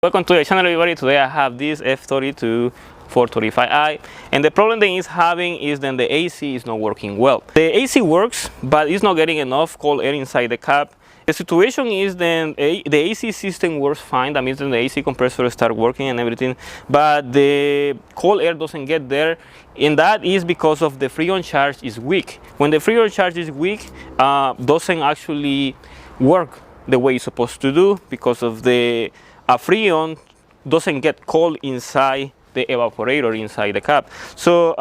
Welcome to the channel, everybody. Today I have this F32 435i, and the problem that it's having is that the AC is not working well. The AC works, but it's not getting enough cold air inside the cap. The situation is then the AC system works fine. That means that the AC compressor start working and everything, but the cold air doesn't get there, and that is because of the Freon charge is weak. When the Freon charge is weak, doesn't actually work the way it's supposed to do, because of the Freon doesn't get cold inside the evaporator inside the cap. So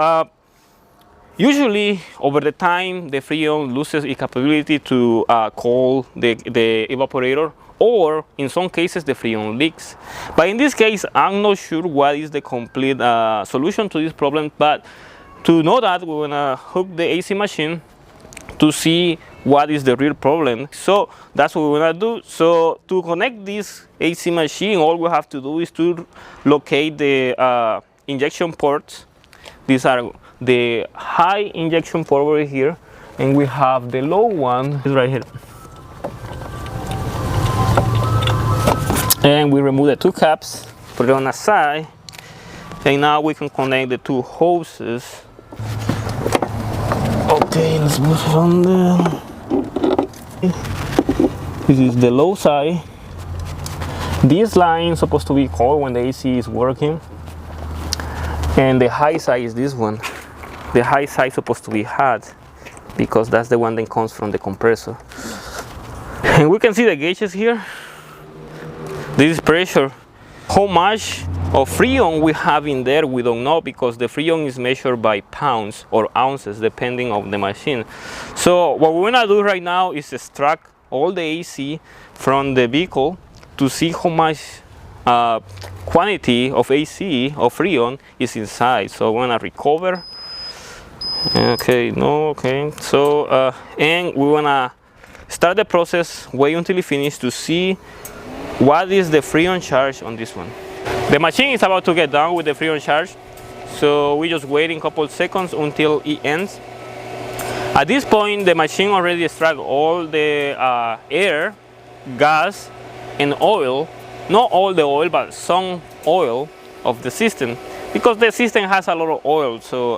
usually over the time the Freon loses its capability to cool the evaporator, or in some cases the Freon leaks. But in this case I'm not sure what is the complete solution to this problem, but to know that we're gonna hook the AC machine to see what is the real problem. So that's what we're gonna do. So to connect this AC machine, all we have to do is to locate the injection ports. These are the high injection port over here, and we have the low one right here. And we remove the two caps, put it on the side, and now we can connect the two hoses. Okay, let's move it on there. This is the low side. This line is supposed to be cold when the AC is working, and the high side is this one. The high side is supposed to be hot, because that's the one that comes from the compressor. And we can see the gauges here. This is pressure. How much of Freon we have in there, we don't know, because the Freon is measured by pounds or ounces depending on the machine. So what we're gonna do right now is extract all the AC from the vehicle to see how much quantity of AC of Freon is inside. So we're gonna recover. Okay, no, okay. So and we're gonna start the process, wait until it finishes to see what is the Freon charge on this one. The machine is about to get done with the Freon charge, so we're just waiting a couple seconds until it ends. At this point, the machine already extracted all the air, gas, and oil. Not all the oil, but some oil of the system, because the system has a lot of oil. So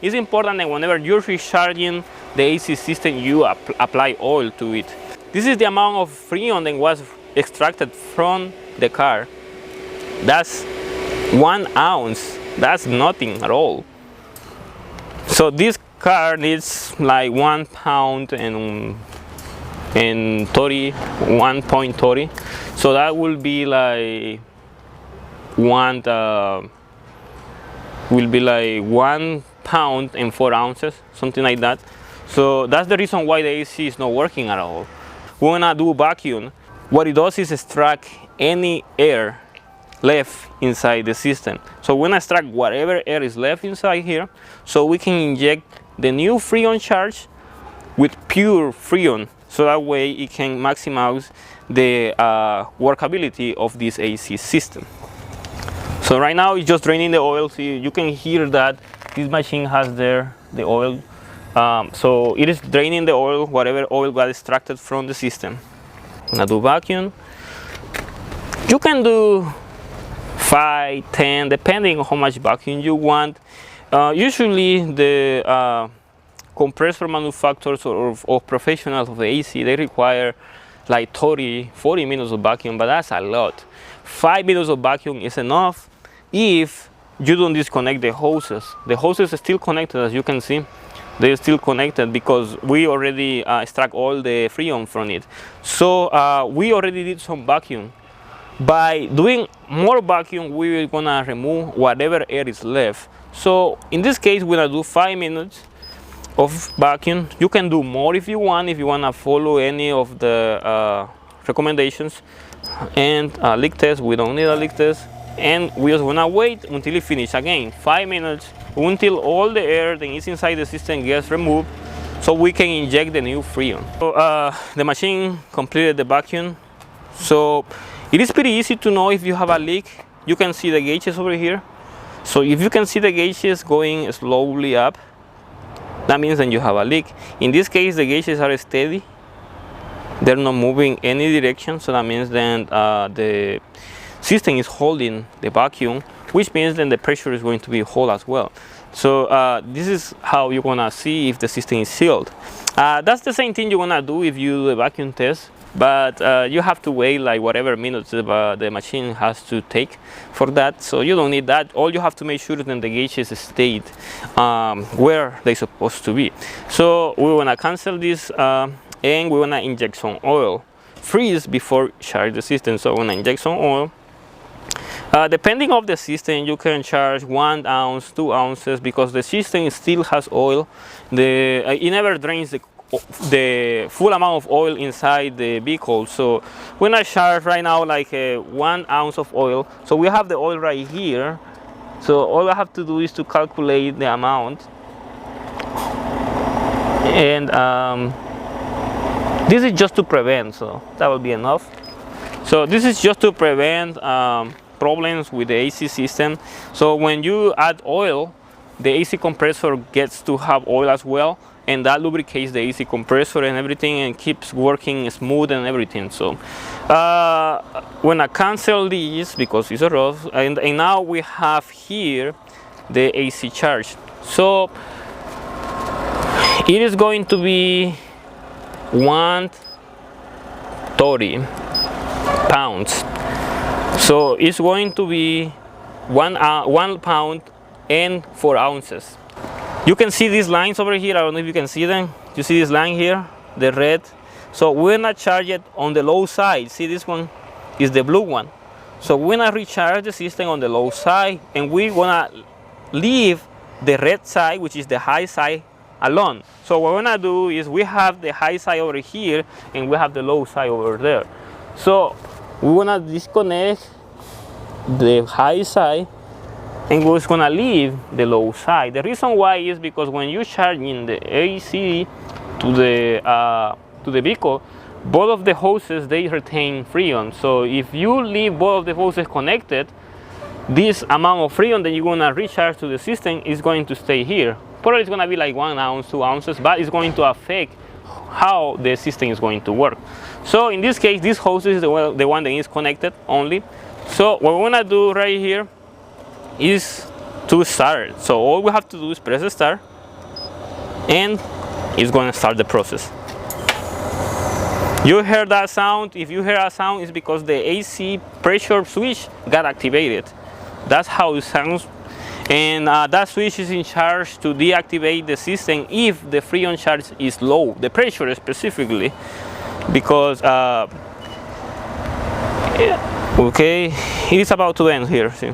it's important that whenever you're recharging the AC system, you apply oil to it. This is the amount of Freon that was extracted from the car. That's 1 ounce. That's nothing at all. So this car needs like 1 pound and 1.30. So that will be like 1 pound and 4 ounces, something like that. So that's the reason why the AC is not working at all. We're gonna do vacuum. What it does is extract any air left inside the system. So we're gonna extract whatever air is left inside here, so we can inject the new Freon charge with pure Freon, so that way it can maximize the workability of this AC system. So right now it's just draining the oil. See, you can hear that this machine has there the oil. So it is draining the oil, whatever oil got extracted from the system. I'm gonna do vacuum. You can do 5, 10, depending on how much vacuum you want. Usually the compressor manufacturers or professionals of the AC, they require like 30, 40 minutes of vacuum, but that's a lot. 5 minutes of vacuum is enough if you don't disconnect the hoses. The hoses are still connected, as you can see. They're still connected because we already extract all the Freon from it. So we already did some vacuum. By doing more vacuum, we're gonna remove whatever air is left. So in this case, we're gonna do 5 minutes of vacuum. You can do more if you wanna follow any of the recommendations. And leak test, we don't need a leak test. And we just wanna wait until it finishes. Again, 5 minutes until all the air that is inside the system gets removed, so we can inject the new Freon. So the machine completed the vacuum. So it is pretty easy to know if you have a leak. You can see the gauges over here. So if you can see the gauges going slowly up, that means that you have a leak. In this case, the gauges are steady. They're not moving any direction, so that means then the system is holding the vacuum, which means then the pressure is going to be hold as well. So this is how you're gonna see if the system is sealed. That's the same thing you're gonna do if you do a vacuum test, but you have to wait like whatever minutes the machine has to take for that. So you don't need that. All you have to make sure that the gauges stayed where they're supposed to be. So we wanna cancel this and we wanna inject some oil. Freeze before charge the system. So we're gonna inject some oil. Depending on the system, you can charge 1 ounce, 2 ounces, because the system still has oil. It never drains the full amount of oil inside the vehicle. So when I charge right now like 1 ounce of oil, so we have the oil right here. So all I have to do is to calculate the amount, and this is just to prevent, so that will be enough. So this is just to prevent problems with the AC system. So when you add oil, the AC compressor gets to have oil as well, and that lubricates the AC compressor and everything and keeps working smooth and everything. So when I cancel these because it's a rough, and now we have here the AC charge. So it is going to be 130 pounds. So it's going to be 1 pound and 4 ounces. You can see these lines over here. I don't know if you can see them. You see this line here, the red. So we're not charge it on the low side. See, this one is the blue one. So we're gonna recharge the system on the low side, and we're gonna leave the red side, which is the high side, alone. So what we're gonna do is we have the high side over here and we have the low side over there. So we wanna disconnect the high side and we're just gonna leave the low side. The reason why is because when you charging the AC to the vehicle, both of the hoses, they retain Freon. So if you leave both of the hoses connected, this amount of Freon that you're gonna recharge to the system is going to stay here. Probably it's gonna be like 1 ounce, 2 ounces, but it's going to affect how the system is going to work. So in this case, this hose is the one that is connected only. So what we're gonna do right here is to start. So all we have to do is press start, and it's going to start the process. You heard that sound. If you hear that sound, it's because the AC pressure switch got activated. That's how it sounds. And that switch is in charge to deactivate the system if the Freon charge is low, the pressure specifically, because okay, it is about to end here. See?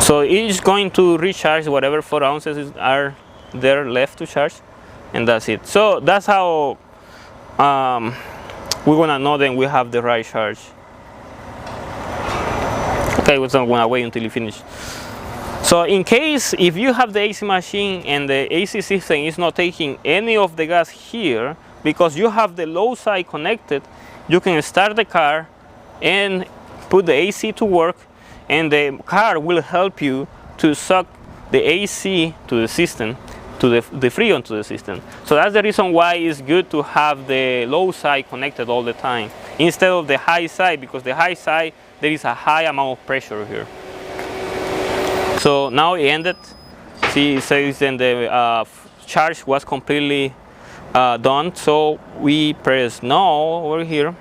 So it is going to recharge whatever 4 ounces are there left to charge, and that's it. So that's how we're gonna know that we have the right charge. Okay, we're not gonna wait until you finish. So in case if you have the AC machine and the AC system is not taking any of the gas here, because you have the low side connected, you can start the car and put the AC to work, and the car will help you to suck the AC to the system, to the Freon to the system. So that's the reason why it's good to have the low side connected all the time instead of the high side, because the high side there is a high amount of pressure here. So now it ended. See, it says then the charge was completely done. So we press no over here.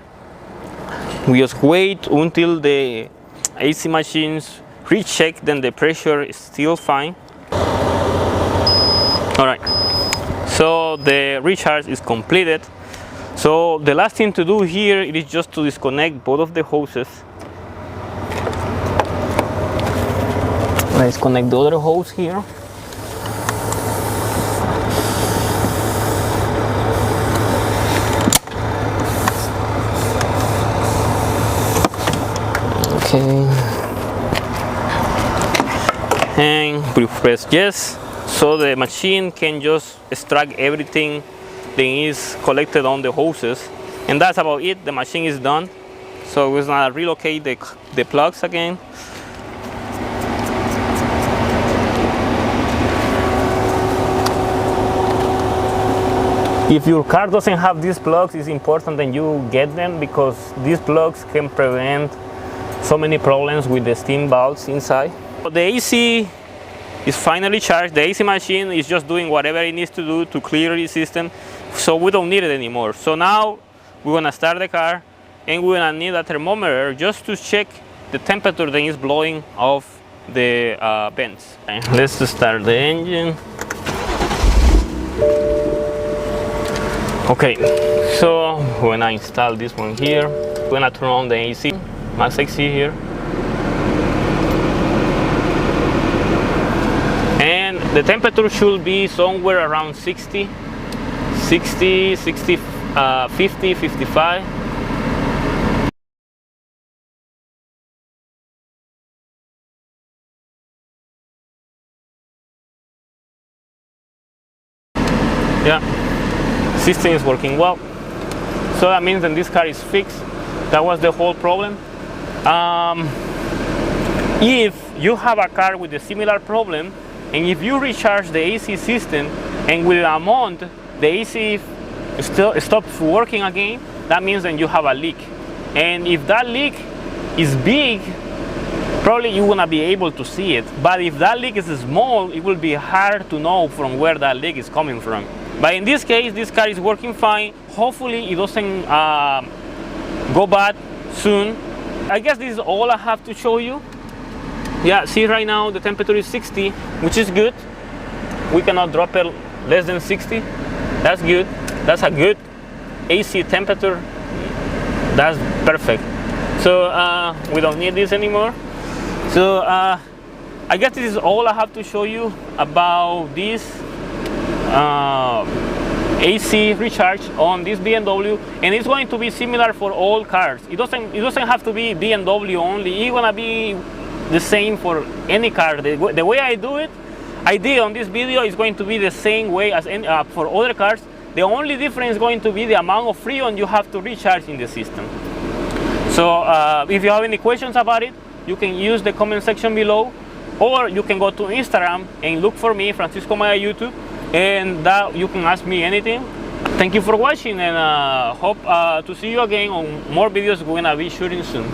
We just wait until the AC machines recheck, then the pressure is still fine. All right, so the recharge is completed. So the last thing to do here is just to disconnect both of the hoses. Let's connect the other hose here. Okay, and we press yes, so the machine can just extract everything that is collected on the hoses, and that's about it. The machine is done. So we're gonna relocate the plugs again. If your car doesn't have these plugs, it's important that you get them, because these plugs can prevent so many problems with the steam valves inside. The AC is finally charged. The AC machine is just doing whatever it needs to do to clear the system, so we don't need it anymore. So now we're gonna start the car, and we're gonna need a thermometer just to check the temperature that is blowing off the vents. Okay, let's just start the engine. Okay, so when I install this one here, we're gonna turn on the AC, max AC here. And the temperature should be somewhere around 60, 50, 55. Yeah, system is working well. So that means that this car is fixed. That was the whole problem. If you have a car with a similar problem, and if you recharge the AC system and with a month the AC still stops working again, that means that you have a leak. And if that leak is big, probably you're gonna be able to see it. But if that leak is small, it will be hard to know from where that leak is coming from. But in this case, this car is working fine. Hopefully it doesn't go bad soon. I guess this is all I have to show you. Yeah, see, right now the temperature is 60, which is good. We cannot drop it less than 60. That's good. That's a good AC temperature. That's perfect. So we don't need this anymore. So I guess this is all I have to show you about this AC recharge on this BMW, and it's going to be similar for all cars. It doesn't have to be BMW only. It's gonna be the same for any car. The way I did on this video is going to be the same way as for other cars. The only difference is going to be the amount of Freon you have to recharge in the system. So if you have any questions about it, you can use the comment section below, or you can go to Instagram and look for me, Francisco Maya YouTube, and that you can ask me anything. Thank you for watching, and hope to see you again on more videos we're gonna be shooting soon.